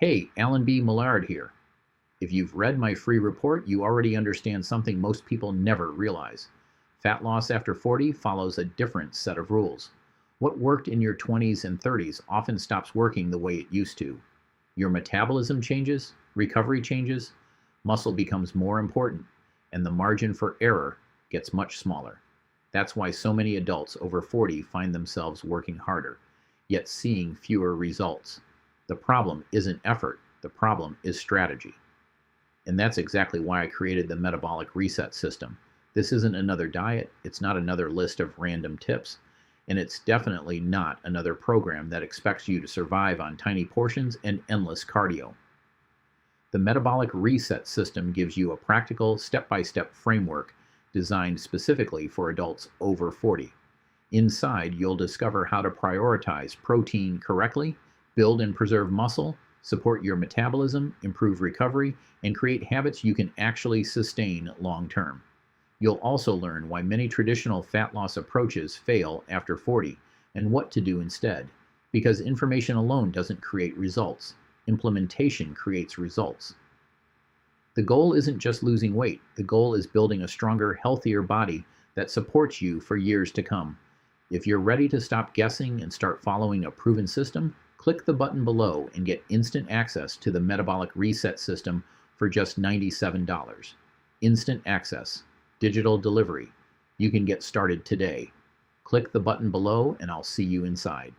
Hey, Alan B. Millard here. If you've read my free report, you already understand something most people never realize. Fat loss after 40 follows a different set of rules. What worked in your 20s and 30s often stops working the way it used to. Your metabolism changes, recovery changes, muscle becomes more important, and the margin for error gets much smaller. That's why so many adults over 40 find themselves working harder, yet seeing fewer results. The problem isn't effort, the problem is strategy. And that's exactly why I created the Metabolic Reset System. This isn't another diet, it's not another list of random tips, and it's definitely not another program that expects you to survive on tiny portions and endless cardio. The Metabolic Reset System gives you a practical, step-by-step framework designed specifically for adults over 40. Inside, you'll discover how to prioritize protein correctly, build and preserve muscle, support your metabolism, improve recovery, and create habits you can actually sustain long term. You'll also learn why many traditional fat loss approaches fail after 40 and what to do instead. Because information alone doesn't create results, implementation creates results. The goal isn't just losing weight, the goal is building a stronger, healthier body that supports you for years to come. If you're ready to stop guessing and start following a proven system, click the button below and get instant access to the Metabolic Reset System for just $97. Instant access, digital delivery. You can get started today. Click the button below and I'll see you inside.